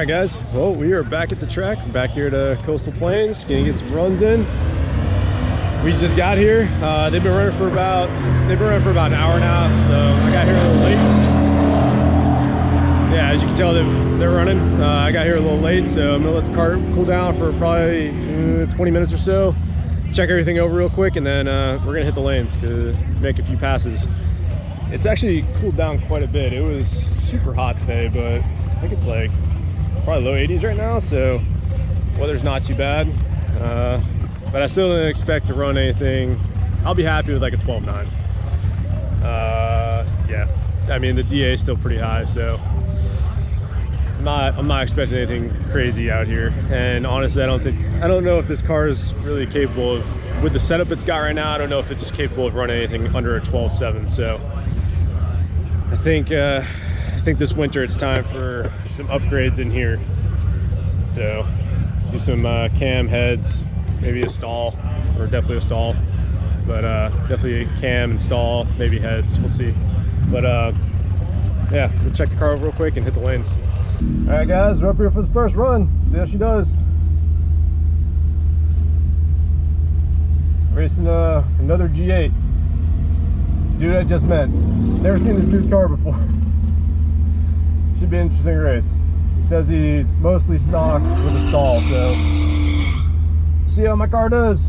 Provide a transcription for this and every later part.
Alright guys, well we are back at the track, back here to Coastal Plains, gonna get some runs in. We just got here. They've been running for about an hour now, so I got here a little late. Yeah, as you can tell they're running. I got here a little late, so I'm gonna let the car cool down for probably 20 minutes or so. Check everything over real quick, and then we're gonna hit the lanes to make a few passes. It's actually cooled down quite a bit. It was super hot today, but I think it's like probably low 80s right now, so weather's not too bad. But I still don't expect to run anything. I'll be happy with like a 12.9. Yeah, I mean the DA is still pretty high, so I'm not expecting anything crazy out here. And honestly, I don't know if this car is really capable of, with the setup it's got right now, I don't know if it's capable of running anything under a 12.7. So I think this winter it's time for some upgrades in here. So do some cam heads, maybe a stall, or definitely a stall, but definitely a cam and stall, maybe heads, we'll see. But yeah, we'll check the car over real quick and hit the lanes. All right guys, we're up here for the first run, see how she does. Racing another G8. Dude I just met, never seen this dude's car before. Should be an interesting race. He says he's mostly stock with a stall, so see how my car does.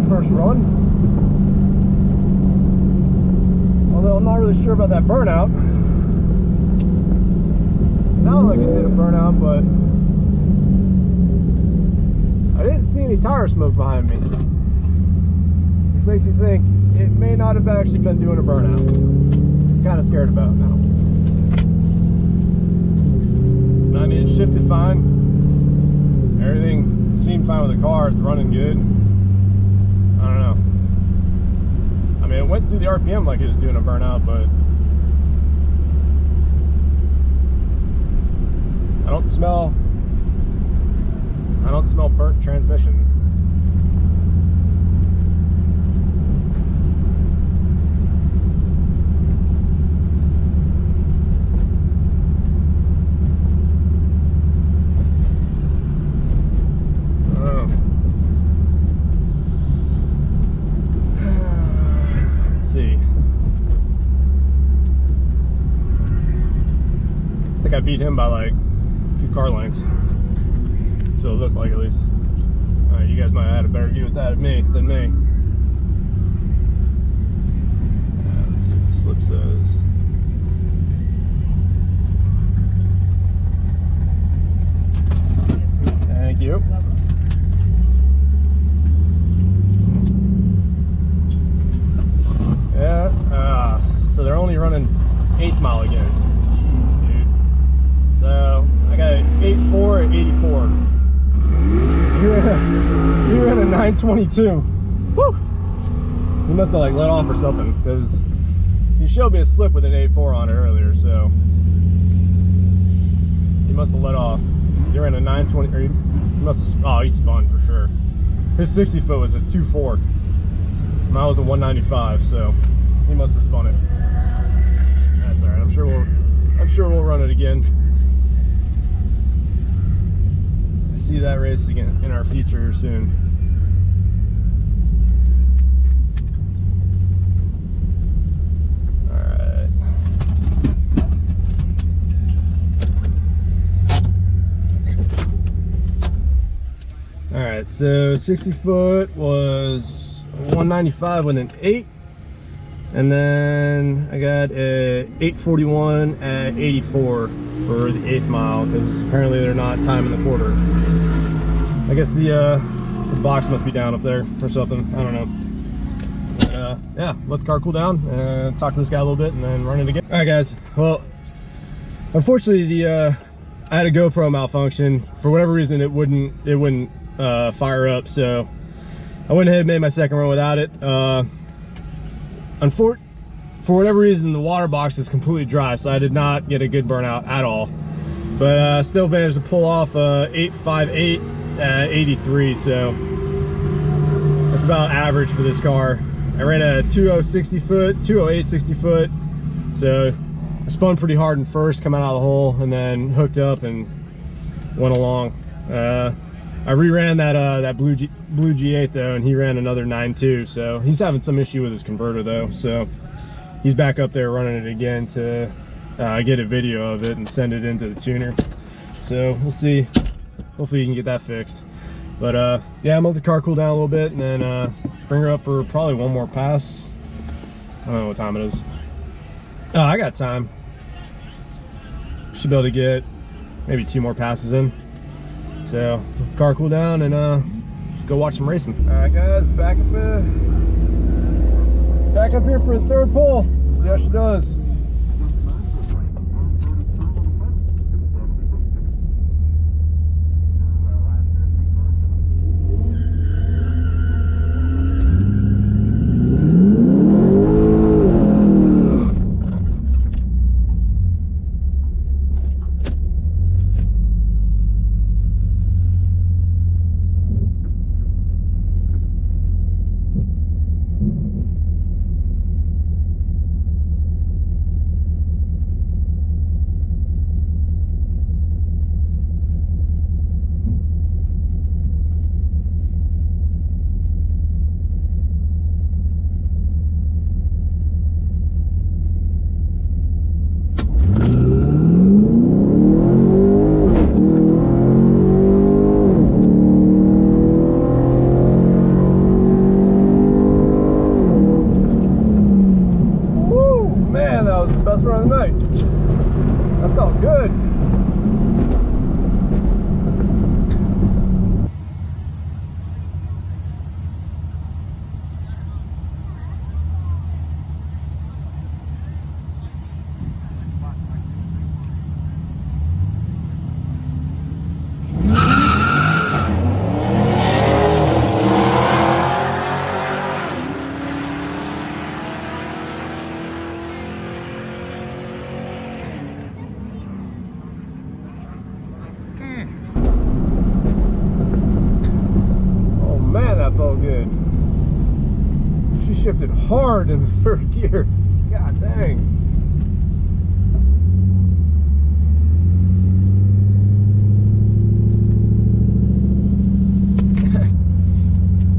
First run, although I'm not really sure about that burnout. Sounded like it did a burnout, but I didn't see any tire smoke behind me, which makes me think it may not have actually been doing a burnout. I'm kind of scared about it now. I mean, it shifted fine, everything seemed fine with the car, it's running good. I don't know. I mean, it went through the RPM like it was doing a burnout, but I don't smell burnt transmission. I beat him by like a few car lengths. That's what it looked like, at least. Alright, you guys might have had a better view with that than me. Let's see what the slip says. Thank you. Yeah, so they're only running 8th mile again. So I got an 8.4 at 84. You're in a 922. Woo! He must have like let off or something, because he showed me a slip with an 8.4 on it earlier, so he must have let off. You're in a 920, or he must have, oh, he spun for sure. His 60 foot was a 2.4. Mine was a 195, so he must have spun it. That's all right. I'm sure we'll run it again. See that race again in our future soon. All right. All right, so 60 foot was 195 with an 8, and then I got a 841 at 84 for the 8th mile, because apparently they're not timing the quarter. I guess the The box must be down up there or something. I don't know. But, yeah, let the car cool down and talk to this guy a little bit and then run it again. All right, guys. Well, unfortunately, I had a GoPro malfunction. For whatever reason, it wouldn't fire up. So I went ahead and made my second run without it. For whatever reason, the water box is completely dry, so I did not get a good burnout at all. But still managed to pull off 858 at 83, so that's about average for this car. I ran a 208 60 foot, so I spun pretty hard in first coming out of the hole, and then hooked up and went along. I reran that blue G8 though, and he ran another 9.2, so he's having some issue with his converter though, so he's back up there running it again to get a video of it and send it into the tuner. So we'll see. Hopefully you can get that fixed. But yeah, I'm gonna let the car cool down a little bit and then bring her up for probably one more pass. I don't know what time it is. Oh, I got time. Should be able to get maybe 2 more passes in. So let the car cool down and go watch some racing. All right, guys, back up here for the third pull. See how she does. Best run of the night. That felt good. Felt good. She shifted hard in the third gear. God dang.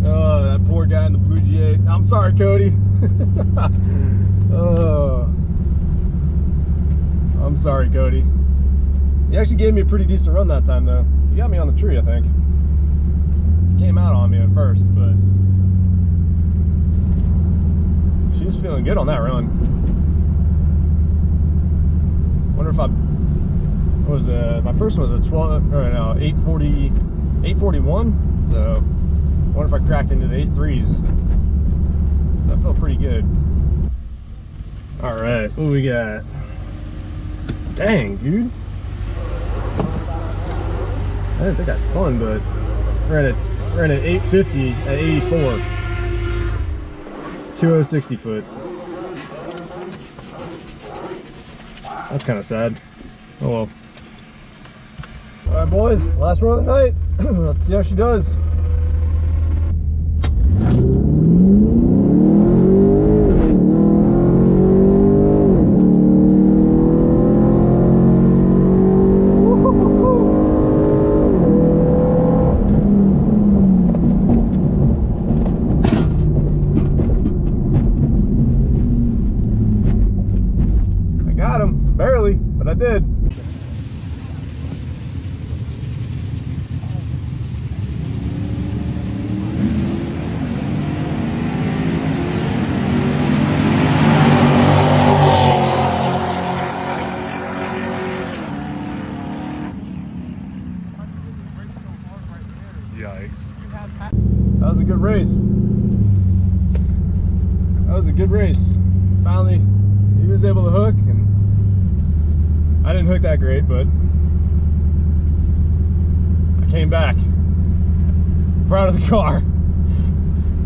Oh, that poor guy in the blue G8. I'm sorry, Cody. Oh, I'm sorry, Cody. He actually gave me a pretty decent run that time, though. He got me on the tree, I think. Came out on me at first, but she was feeling good on that run. Wonder if what was my first one was a 841. So wonder if I cracked into the 8.3s. So that felt pretty good. All right, what we got? Dang, dude. I didn't think I spun, but we're at 850 at 84. 206 60 foot. That's kind of sad. Oh well. All right, boys, last run of the night. Let's see how she does. Barely, but I did. Yikes. race. That was a good race. Finally, he was able to hook, and I didn't hook that great, but I came back. Proud of the car.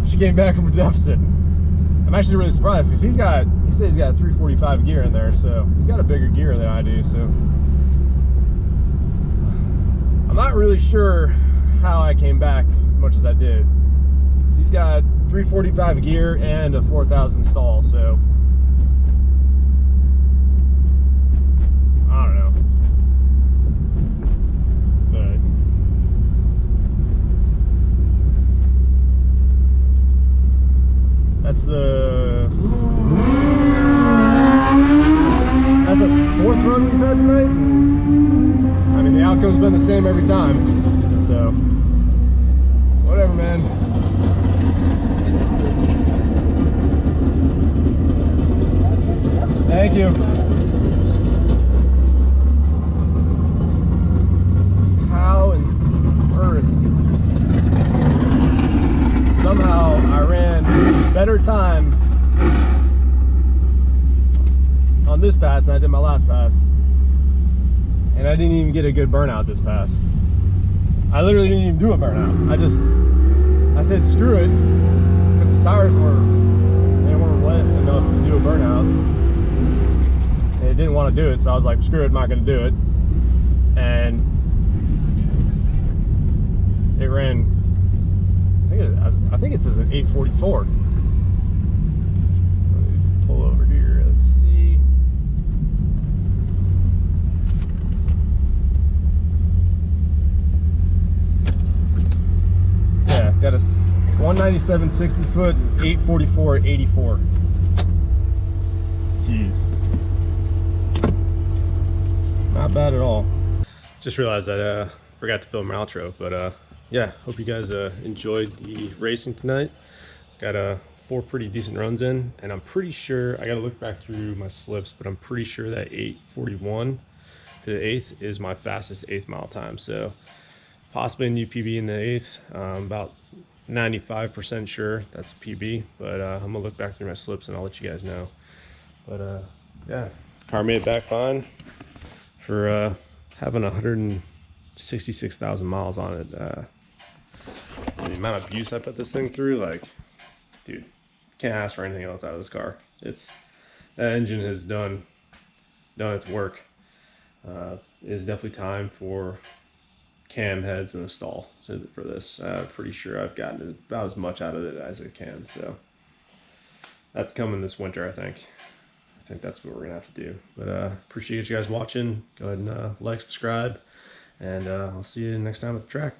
She came back from a deficit. I'm actually really surprised because he says he's got a 345 gear in there, so he's got a bigger gear than I do. So I'm not really sure how I came back as much as I did. He's got 345 gear and a 4,000 stall, so I don't know. But that's the fourth run we've had tonight. I mean, the outcome's been the same every time, so whatever, man. Thank you. How in earth somehow I ran better time on this pass than I did my last pass, and I didn't even get a good burnout this pass. I literally didn't even do a burnout. I said screw it, because the tires weren't wet enough to do a burnout. And it didn't want to do it, so I was like, screw it, I'm not going to do it. And it ran, I think it says an 844. Let me pull over here, let's see. Yeah, got a 197 60 foot, 844 84. Jeez. Not bad at all. Just realized I forgot to film my outro, but yeah, hope you guys enjoyed the racing tonight. Got 4 pretty decent runs in, and I'm pretty sure, I gotta look back through my slips, but I'm pretty sure that 841 to the 8th is my fastest 8th mile time. So possibly a new PB in the 8th. About 95% sure that's a PB, but I'm gonna look back through my slips and I'll let you guys know. But yeah, car made it back fine for having 166,000 miles on it. The amount of abuse I put this thing through, like, dude, can't ask for anything else out of this car. That engine has done its work. It's definitely time for cam heads and a stall for this. Pretty sure I've gotten about as much out of it as I can, so that's coming this winter. I think that's what we're gonna have to do. But appreciate you guys watching. Go ahead and like, subscribe, and I'll see you next time at the track.